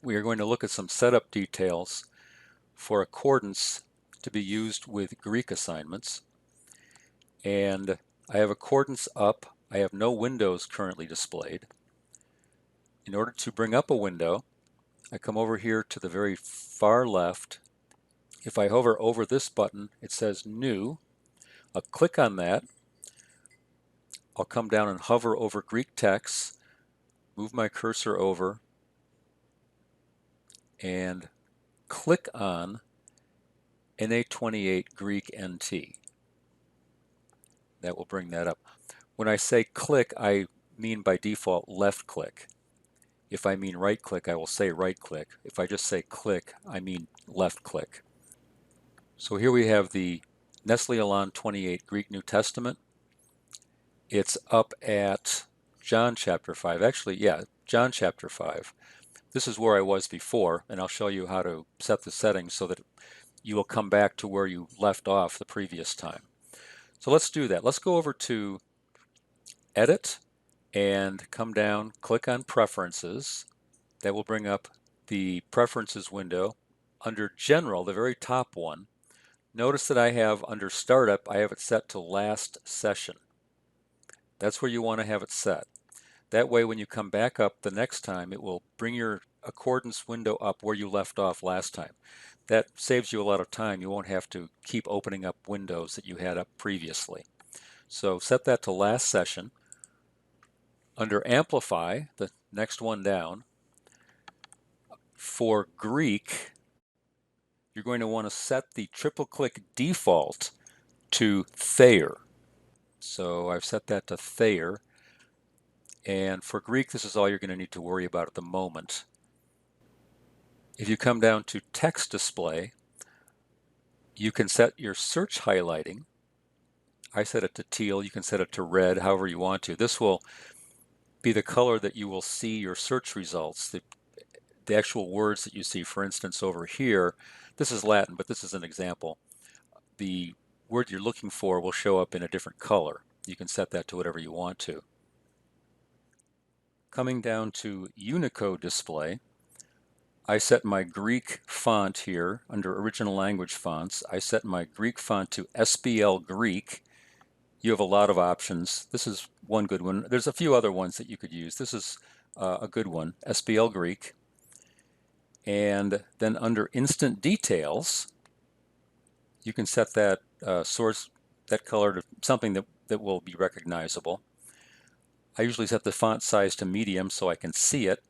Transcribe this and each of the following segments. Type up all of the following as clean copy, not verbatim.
we are going to look at some setup details for accordance to be used with Greek assignments. And I have accordance up. I have no windows currently displayed. In order to bring up a window, I come over here to the very far left. If I hover over this button, it says New. I'll click on that. I'll come down and hover over Greek text, move my cursor over, and click on NA28 Greek NT. That will bring that up. When I say click, I mean by default left click. If I mean right click, I will say right click. If I just say click, I mean left click. So here we have the Nestle Aland 28 Greek New Testament. It's up at John chapter 5. Actually, yeah, John chapter 5. This is where I was before, and I'll show you how to set the settings so that you will come back to where you left off the previous time. So let's do that. Let's go over to Edit and come down, click on Preferences. That will bring up the Preferences window. Under General, the very top one, notice that I have under Startup, I have it set to Last Session. That's where you want to have it set. That way when you come back up the next time, it will bring your accordance window up where you left off last time. That saves you a lot of time. You won't have to keep opening up windows that you had up previously. So set that to Last Session. Under Amplify, the next one down, for Greek, you're going to want to set the triple click default to Thayer. So I've set that to Thayer. And for Greek, this is all you're going to need to worry about at the moment. If you come down to Text Display, you can set your search highlighting. I set it to teal. You can set it to red, however you want to. This will be the color that you will see your search results, the actual words that you see. For instance, over here, this is Latin, but this is an example. The word you're looking for will show up in a different color. You can set that to whatever you want to. Coming down to Unicode Display, I set my Greek font here under Original Language Fonts. I set my Greek font to SBL Greek. You have a lot of options. This is one good one. There's a few other ones that you could use. This is a good one, SBL Greek. And then under Instant Details, you can set that source, that color to something that will be recognizable. I usually set the font size to medium so I can see it.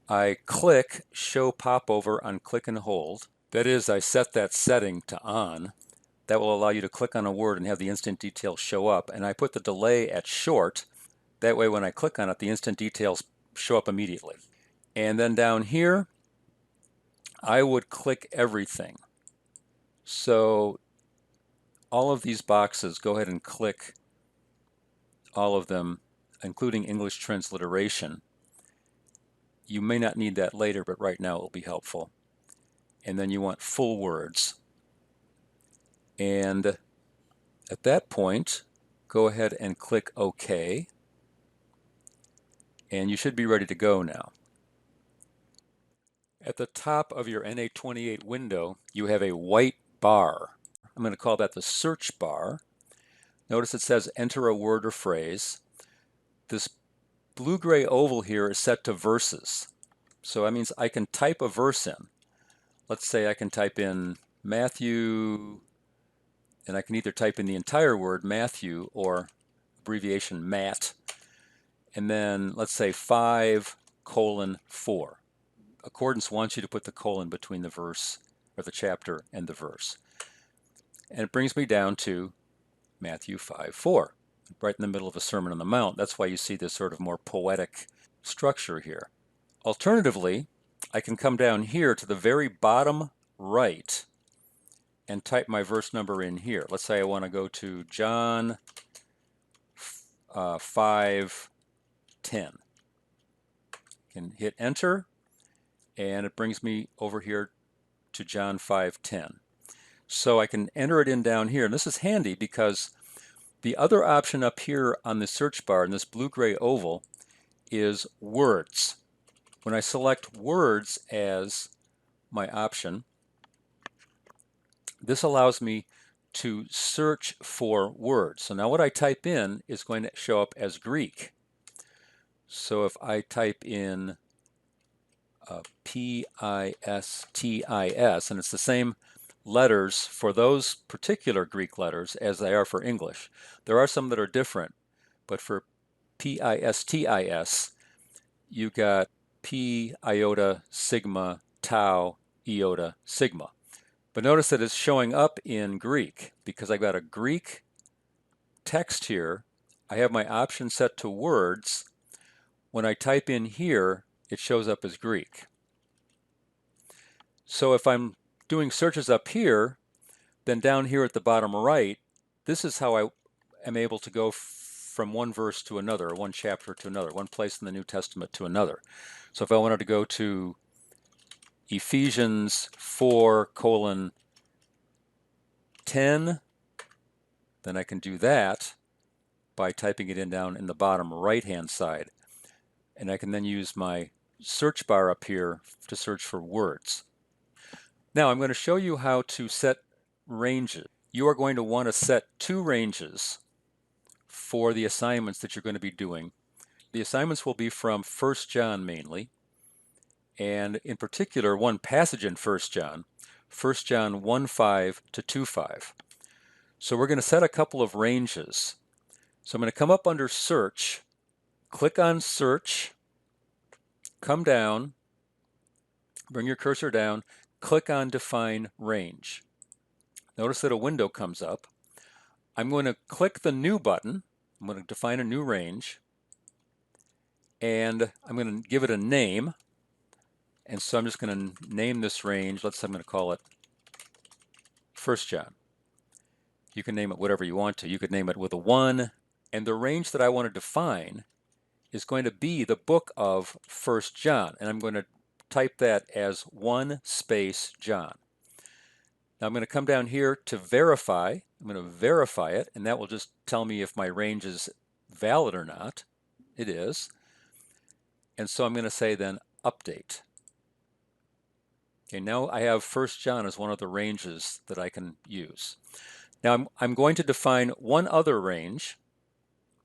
I click Show Popover on click and hold. That is, I set that setting to on. That will allow you to click on a word and have the instant details show up. And I put the delay at short. That way when I click on it, the instant details show up immediately. And then down here, I would click everything. So all of these boxes, go ahead and click all of them, including English transliteration. You may not need that later, but right now it will be helpful. And then you want full words. And at that point, go ahead and click OK. And you should be ready to go now. At the top of your NA28 window, you have a white bar. I'm going to call that the search bar. Notice it says enter a word or phrase. This blue-gray oval here is set to verses. So that means I can type a verse in. Let's say I can type in Matthew, and I can either type in the entire word Matthew or abbreviation Matt, and then let's say 5:4. Accordance wants you to put the colon between the verse or the chapter and the verse. And it brings me down to Matthew 5:4, right in the middle of a Sermon on the Mount. That's why you see this sort of more poetic structure here. Alternatively, I can come down here to the very bottom right and type my verse number in here. Let's say I want to go to John 5:10. Can hit enter, and it brings me over here to John 5:10. So I can enter it in down here, and this is handy because the other option up here on the search bar in this blue-gray oval is words. when I select words as my option, this allows me to search for words. So now what I type in is going to show up as Greek. So if I type in P-I-S-T-I-S, and it's the same letters for those particular Greek letters as they are for English. There are some that are different, but for P-I-S-T-I-S, you got P iota sigma tau iota sigma. But notice that it's showing up in Greek because I've got a Greek text here. I have my option set to words. When I type in here, it shows up as Greek. So if I'm doing searches up here, then down here at the bottom right, this is how I am able to go from one verse to another, or one chapter to another, one place in the New Testament to another. So if I wanted to go to Ephesians 4:10, then I can do that by typing it in down in the bottom right-hand side. And I can then use my search bar up here to search for words. Now I'm going to show you how to set ranges. You are going to want to set 2 ranges for the assignments that you're going to be doing. The assignments will be from 1 John mainly, and in particular one passage in 1 John 1:5 to 2:5. So we're going to set a couple of ranges. So I'm going to come up under search, click on search, come down, bring your cursor down, click on define range. Notice that a window comes up. I'm going to click the new button. I'm going to define a new range, and I'm going to give it a name. And so I'm just going to name this range. Let's say I'm going to call it 1 John. You can name it whatever you want to. You could name it with a 1. And the range that I want to define is going to be the book of 1 John. And I'm going to type that as 1 space John. Now I'm going to come down here to verify. I'm going to verify it, and that will just tell me if my range is valid or not. It is. And so I'm going to say then update. Okay, now I have 1 John as one of the ranges that I can use. Now I'm going to define one other range.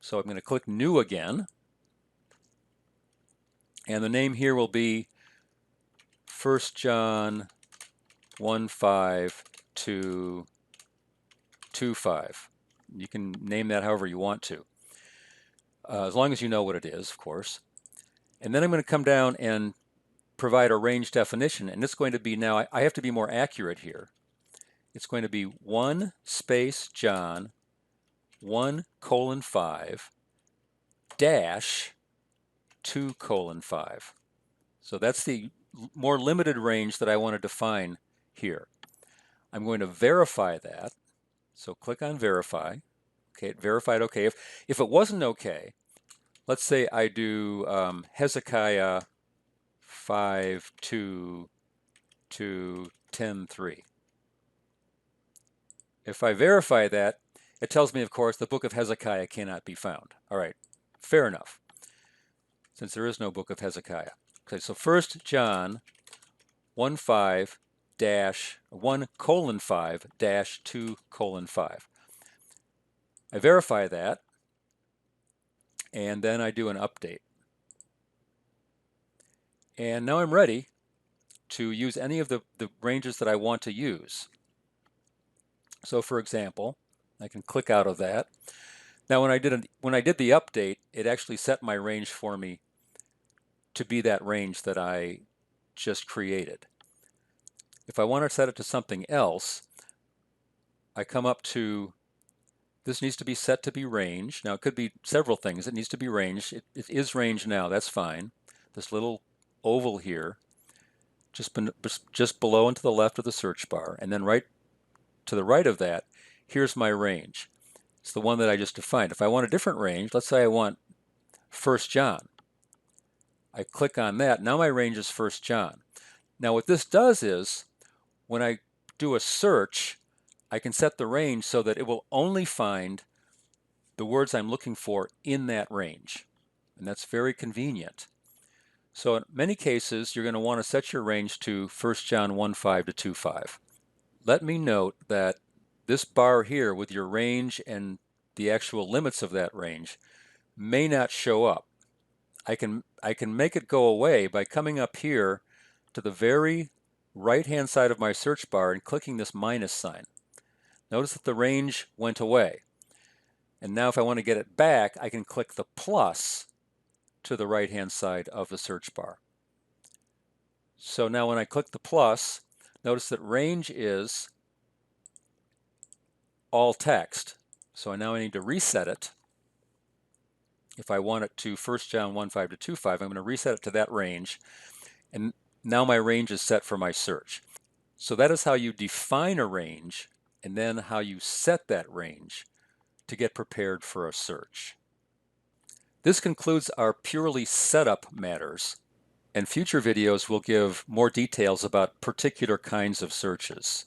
So I'm going to click new again. And the name here will be 1 John 1:5 to 2:5. You can name that however you want to, as long as you know what it is, of course. And then I'm going to come down and provide a range definition, and it's going to be, now I have to be more accurate here. It's going to be 1 space John 1:5 dash 2:5. So that's the more limited range that I want to define here. I'm going to verify that. So click on verify. Okay, it verified okay. If it wasn't okay, let's say I do Hezekiah 5:2 to 10:3. If I verify that, it tells me, of course, the book of Hezekiah cannot be found. All right, fair enough, since there is no book of Hezekiah. Okay, so 1 John 1:5 dash 1:5 dash 2:5. I verify that, and then I do an update. And now I'm ready to use any of the ranges that I want to use. So for example, I can click out of that. Now when I did the update, it actually set my range for me to be that range that I just created. If I want to set it to something else, I come up to, this needs to be set to be range. Now it could be several things. It needs to be range. It is range now, that's fine. This little oval here, just below and to the left of the search bar, and then right to the right of that, here's my range. It's the one that I just defined. If I want a different range, let's say I want 1 John. I click on that. Now my range is 1 John. Now what this does is, when I do a search, I can set the range so that it will only find the words I'm looking for in that range. And that's very convenient. So in many cases, you're going to want to set your range to 1 John 1:5 to 2:5. Let me note that this bar here with your range and the actual limits of that range may not show up. I can make it go away by coming up here to the very right-hand side of my search bar and clicking this minus sign. Notice that the range went away. And now if I want to get it back, I can click the plus to the right-hand side of the search bar. So now when I click the plus, notice that range is all text. So now I need to reset it. If I want it to 1 John 1:5 to 2:5, I'm going to reset it to that range. And now my range is set for my search. So that is how you define a range and then how you set that range to get prepared for a search. This concludes our purely setup matters, and future videos will give more details about particular kinds of searches.